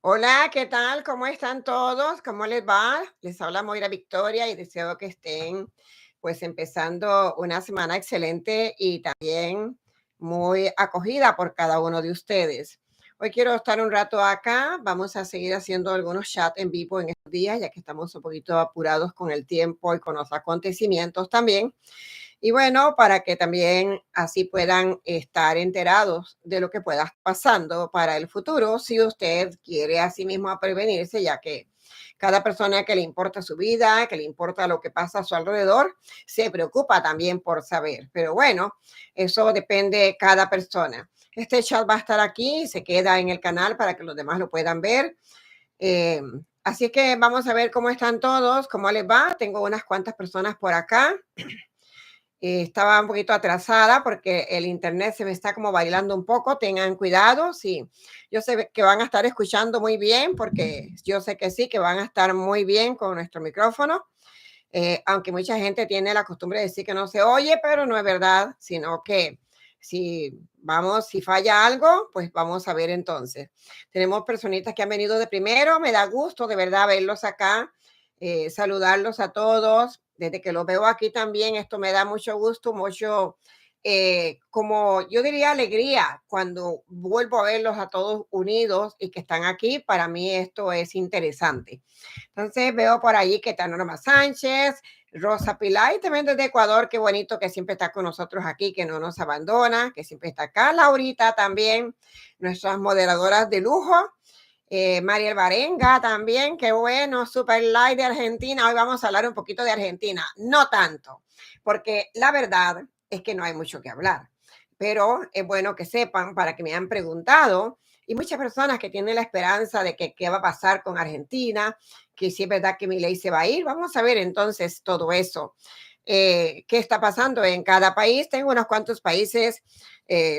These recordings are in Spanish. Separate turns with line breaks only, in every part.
Hola, ¿qué tal? ¿Cómo están todos? ¿Cómo les va? Les habla Moira Victoria y deseo que estén pues empezando una semana excelente y también muy acogida por cada uno de ustedes. Hoy quiero estar un rato acá. Vamos a seguir haciendo algunos chats en vivo en estos días, ya que estamos un poquito apurados con el tiempo y con los acontecimientos también. Y bueno, para que también así puedan estar enterados de lo que pueda estar pasando para el futuro, si usted quiere así mismo prevenirse, ya que cada persona que le importa su vida, que le importa lo que pasa a su alrededor, se preocupa también por saber. Pero bueno, eso depende de cada persona. Este chat va a estar aquí, se queda en el canal para que los demás lo puedan ver. Eh, Así que vamos a ver cómo están todos, cómo les va. Tengo unas cuantas personas por acá. Estaba un poquito atrasada porque el internet se me está como bailando un poco. Tengan cuidado, sí. Yo sé que van a estar escuchando muy bien porque yo sé que sí, que van a estar muy bien con nuestro micrófono. Aunque mucha gente tiene la costumbre de decir que no se oye, pero no es verdad, sino que si falla algo, pues vamos a ver entonces. Tenemos personitas que han venido de primero, me da gusto de verdad verlos acá, saludarlos a todos. Desde que los veo aquí también, esto me da mucho gusto, mucho, como yo diría, alegría cuando vuelvo a verlos a todos unidos y que están aquí. Para mí esto es interesante. Entonces veo por allí que está Norma Sánchez, Rosa Pilar y también desde Ecuador, qué bonito que siempre está con nosotros aquí, que no nos abandona, que siempre está acá. Laurita también, nuestras moderadoras de lujo. Mariel Barenga también, qué bueno, Super Light de Argentina. Hoy vamos a hablar un poquito de Argentina, no tanto, porque la verdad es que no hay mucho que hablar, pero es bueno que sepan para que me han preguntado y muchas personas que tienen la esperanza de que qué va a pasar con Argentina, que si es verdad que Milei se va a ir. Vamos a ver entonces todo eso. ¿Qué está pasando en cada país? Tengo unos cuantos países,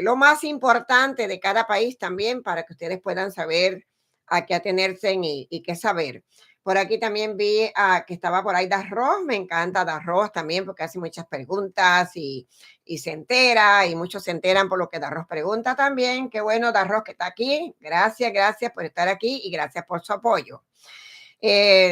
lo más importante de cada país también para que ustedes puedan saber a qué atenerse y qué saber. Por aquí también vi que estaba por ahí Darros, me encanta Darros también porque hace muchas preguntas y se entera y muchos se enteran por lo que Darros pregunta también. Qué bueno Darros que está aquí. Gracias, gracias por estar aquí y gracias por su apoyo.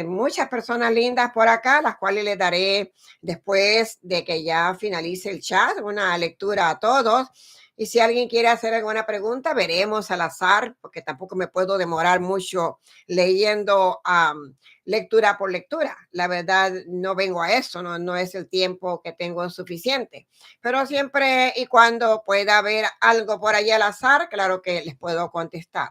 Muchas personas lindas por acá, las cuales les daré después de que ya finalice el chat, una lectura a todos. Y si alguien quiere hacer alguna pregunta, veremos al azar, porque tampoco me puedo demorar mucho leyendo lectura por lectura. La verdad, no vengo a eso, no es el tiempo que tengo suficiente. Pero siempre y cuando pueda haber algo por allí al azar, claro que les puedo contestar.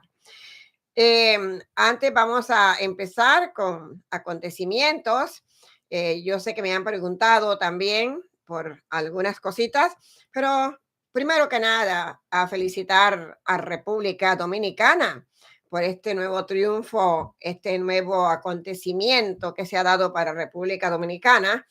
Antes vamos a empezar con acontecimientos. Yo sé que me han preguntado también por algunas cositas, pero primero que nada, a felicitar a República Dominicana por este nuevo triunfo, este nuevo acontecimiento que se ha dado para República Dominicana.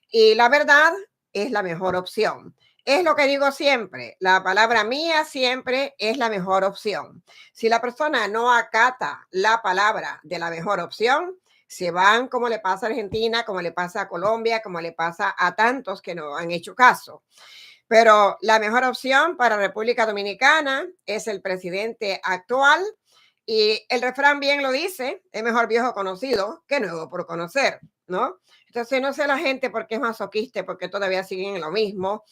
Y la verdad es la mejor opción. Es lo que digo siempre, la palabra mía siempre es la mejor opción. Si la persona no acata la palabra de la mejor opción, se van como le pasa a Argentina, como le pasa a Colombia, como le pasa a tantos que no han hecho caso. Pero la mejor opción para República Dominicana es el presidente actual y el refrán bien lo dice, es mejor viejo conocido que nuevo por conocer, ¿no? Entonces no sé la gente por qué es masoquista, porque todavía siguen en lo mismo,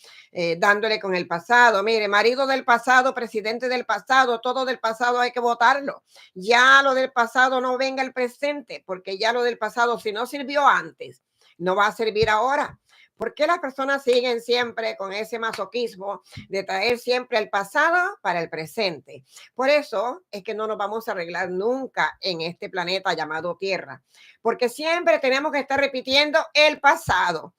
dándole con el pasado. Mire, marido del pasado, presidente del pasado, todo del pasado hay que votarlo. Ya lo del pasado no venga el presente, porque ya lo del pasado, si no sirvió antes, no va a servir ahora. ¿Por qué las personas siguen siempre con ese masoquismo de traer siempre el pasado para el presente? Por eso es que no nos vamos a arreglar nunca en este planeta llamado Tierra, porque siempre tenemos que estar repitiendo el pasado.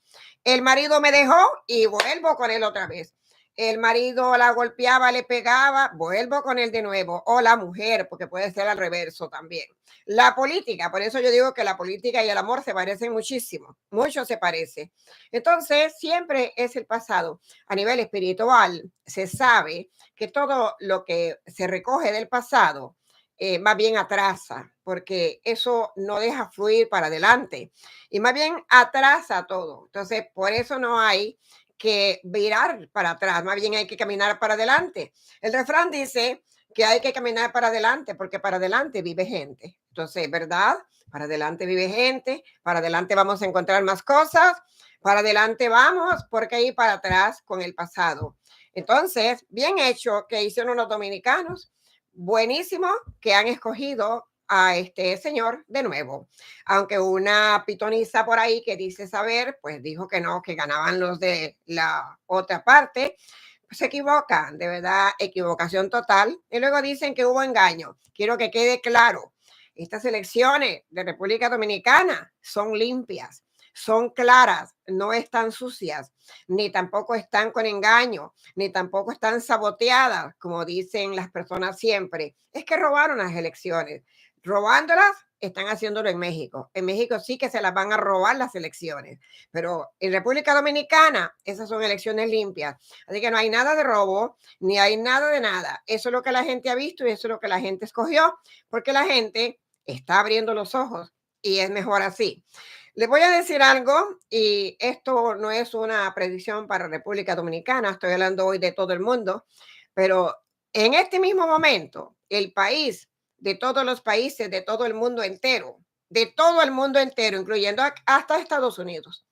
El marido me dejó y vuelvo con él otra vez. El marido la golpeaba, le pegaba, vuelvo con él de nuevo. O la mujer, porque puede ser al reverso también. La política, por eso yo digo que la política y el amor se parecen muchísimo, mucho se parece. Entonces, siempre es el pasado. A nivel espiritual, se sabe que todo lo que se recoge del pasado más bien atrasa, porque eso no deja fluir para adelante y más bien atrasa todo. Entonces, por eso no hay que virar para atrás, más bien hay que caminar para adelante. El refrán dice que hay que caminar para adelante, porque para adelante vive gente. Entonces, ¿verdad? Para adelante vive gente, para adelante vamos a encontrar más cosas, para adelante vamos, porque ir para atrás con el pasado. Entonces, bien hecho que hicieron los dominicanos, buenísimo que han escogido a este señor de nuevo. Aunque una pitoniza por ahí que dice saber, pues dijo que no, que ganaban los de la otra parte, pues se equivocan, de verdad, equivocación total. Y luego dicen que hubo engaño. Quiero que quede claro, estas elecciones de República Dominicana son limpias, son claras, no están sucias, ni tampoco están con engaño, ni tampoco están saboteadas, como dicen las personas siempre. Es que robaron las elecciones. Robándolas, están haciéndolo en México. En México sí que se las van a robar las elecciones, pero en República Dominicana esas son elecciones limpias. Así que no hay nada de robo, ni hay nada de nada. Eso es lo que la gente ha visto y eso es lo que la gente escogió, porque la gente está abriendo los ojos y es mejor así. Les voy a decir algo y esto no es una predicción para República Dominicana, estoy hablando hoy de todo el mundo, pero en este mismo momento, el país de todos los países, de todo el mundo entero, incluyendo hasta Estados Unidos,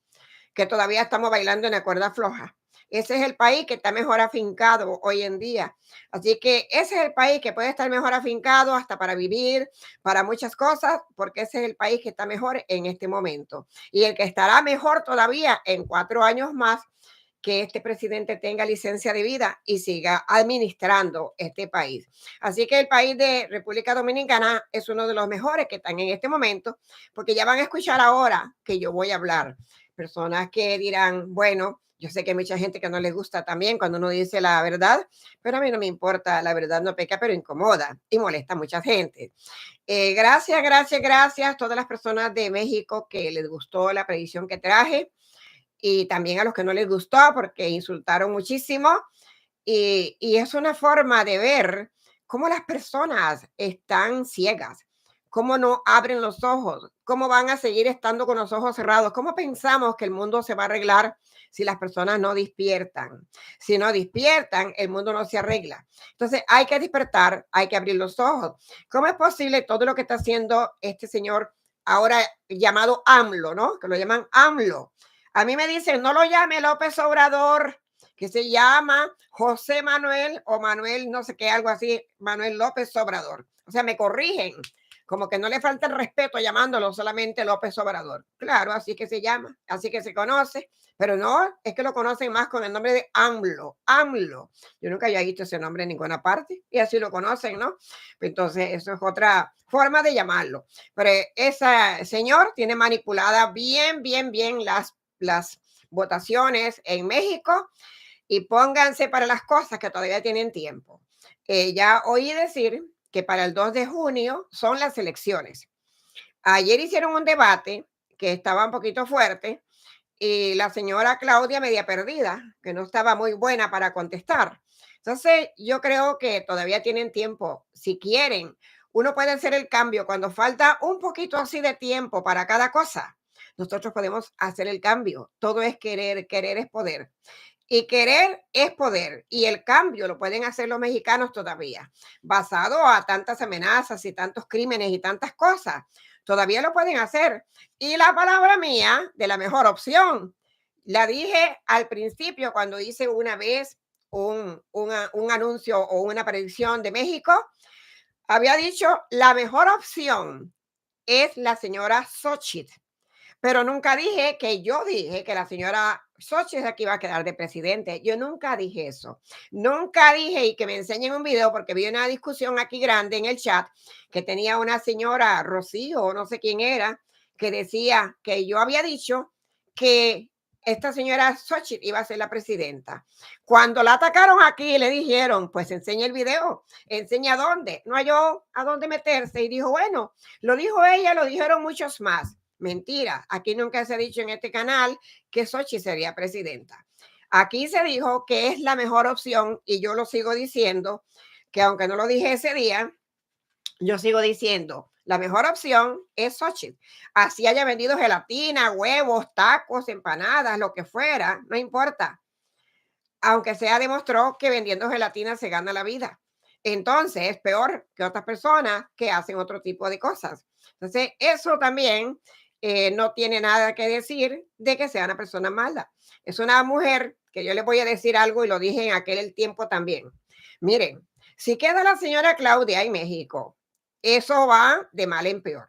que todavía estamos bailando en la cuerda floja. Ese es el país que está mejor afincado hoy en día. Así que ese es el país que puede estar mejor afincado hasta para vivir, para muchas cosas, porque ese es el país que está mejor en este momento. Y el que estará mejor todavía en 4 años más, que este presidente tenga licencia de vida y siga administrando este país. Así que el país de República Dominicana es uno de los mejores que están en este momento, porque ya van a escuchar ahora que yo voy a hablar. Personas que dirán, bueno, yo sé que hay mucha gente que no les gusta también cuando uno dice la verdad, pero a mí no me importa, la verdad no peca, pero incomoda y molesta a mucha gente. Gracias, gracias, gracias a todas las personas de México que les gustó la predicción que traje y también a los que no les gustó porque insultaron muchísimo. Y es una forma de ver cómo las personas están ciegas, cómo no abren los ojos, cómo van a seguir estando con los ojos cerrados, cómo pensamos que el mundo se va a arreglar si las personas no despiertan. Si no despiertan, el mundo no se arregla. Entonces hay que despertar, hay que abrir los ojos. ¿Cómo es posible todo lo que está haciendo este señor ahora llamado AMLO, ¿no? Que lo llaman AMLO. A mí me dicen, no lo llame López Obrador, que se llama José Manuel o Manuel, no sé qué, algo así, Manuel López Obrador. O sea, me corrigen, como que no le falta el respeto llamándolo solamente López Obrador. Claro, así que se llama, así que se conoce, pero no, es que lo conocen más con el nombre de AMLO, AMLO. Yo nunca había visto ese nombre en ninguna parte y así lo conocen, ¿no? Entonces, eso es otra forma de llamarlo. Pero ese señor tiene manipulada bien, bien, bien las votaciones en México y pónganse para las cosas que todavía tienen tiempo. Ya oí decir que para el 2 de junio son las elecciones. Ayer hicieron un debate que estaba un poquito fuerte y la señora Claudia media perdida, que no estaba muy buena para contestar. Entonces, yo creo que todavía tienen tiempo. Si quieren, uno puede hacer el cambio cuando falta un poquito así de tiempo para cada cosa. Nosotros podemos hacer el cambio. Todo es querer, querer es poder. Y querer es poder. Y el cambio lo pueden hacer los mexicanos todavía, basado a tantas amenazas y tantos crímenes y tantas cosas. Todavía lo pueden hacer. Y la palabra mía de la mejor opción, la dije al principio cuando hice una vez un anuncio o una predicción de México. Había dicho, la mejor opción es la señora Xochitl, pero nunca dije que yo dije que la señora Xochitl es la que iba a quedar de presidente. Yo nunca dije eso. Nunca dije, y que me enseñen un video, porque vi una discusión aquí grande en el chat que tenía una señora, Rocío, no sé quién era, que decía que yo había dicho que esta señora Xochitl iba a ser la presidenta. Cuando la atacaron aquí, le dijeron, pues enseña el video, enseña dónde. No halló a dónde meterse y dijo, bueno, lo dijo ella, lo dijeron muchos más. Mentira, aquí nunca se ha dicho en este canal que Xochitl sería presidenta. Aquí se dijo que es la mejor opción y yo lo sigo diciendo, que aunque no lo dije ese día, yo sigo diciendo, la mejor opción es Xochitl. Así haya vendido gelatina, huevos, tacos, empanadas, lo que fuera, no importa. Aunque sea demostró que vendiendo gelatina se gana la vida. entonces es peor que otras personas que hacen otro tipo de cosas. Entonces, eso también no tiene nada que decir de que sea una persona mala. Es una mujer que yo le voy a decir algo y lo dije en aquel tiempo también. Miren, si queda la señora Claudia en México, eso va de mal en peor.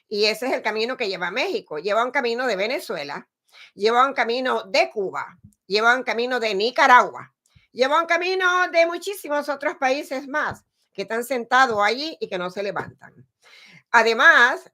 Y ese es el camino que lleva a México. Lleva un camino de Venezuela, lleva un camino de Cuba, lleva un camino de Nicaragua, lleva un camino de muchísimos otros países más que están sentados allí y que no se levantan. Además,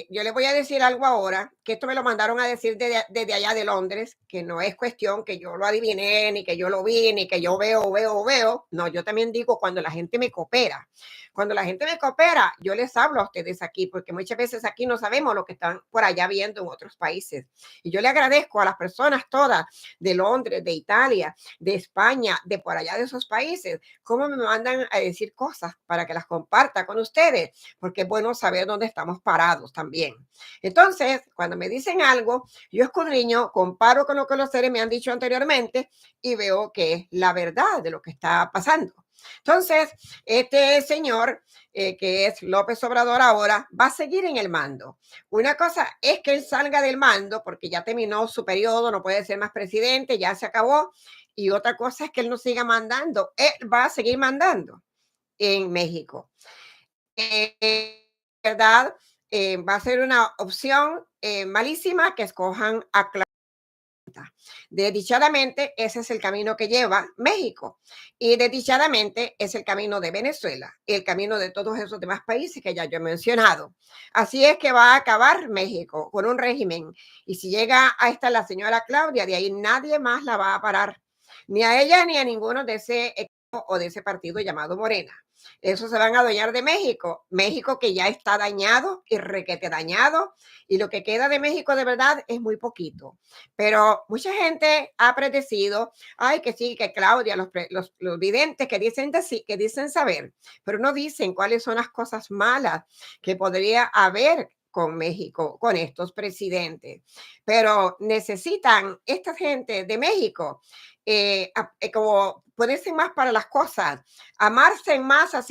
yo le voy a decir algo ahora, que esto me lo mandaron a decir desde allá de Londres, que no es cuestión que yo lo adiviné, ni que yo lo vi, ni que yo veo. No, yo también digo cuando la gente me coopera. Cuando la gente me coopera, yo les hablo a ustedes aquí, porque muchas veces aquí no sabemos lo que están por allá viendo en otros países. Y yo le agradezco a las personas todas de Londres, de Italia, de España, de por allá de esos países, cómo me mandan a decir cosas para que las comparta con ustedes, porque es bueno saber dónde estamos parados también. Entonces, cuando me dicen algo, yo escudriño, comparo con lo que los seres me han dicho anteriormente y veo que es la verdad de lo que está pasando. Entonces, este señor, que es López Obrador ahora, va a seguir en el mando. Una cosa es que él salga del mando porque ya terminó su periodo, no puede ser más presidente, ya se acabó. Y otra cosa es que él no siga mandando, él va a seguir mandando en México. ¿Verdad? Va a ser una opción malísima que escojan a Clarita. Desdichadamente, ese es el camino que lleva México. Y desdichadamente es el camino de Venezuela y el camino de todos esos demás países que ya yo he mencionado. Así es que va a acabar México con un régimen. Y si llega a esta la señora Claudia, de ahí nadie más la va a parar. Ni a ella ni a ninguno de ese equipo o de ese partido llamado Morena. Eso se van a adueñar de México. México que ya está dañado y requete dañado. Y lo que queda de México de verdad es muy poquito. Pero mucha gente ha predecido, ay, que sí, que Claudia, los videntes que dicen saber, pero no dicen cuáles son las cosas malas que podría haber con México, con estos presidentes. Pero necesitan esta gente de México como ponerse más para las cosas, amarse más así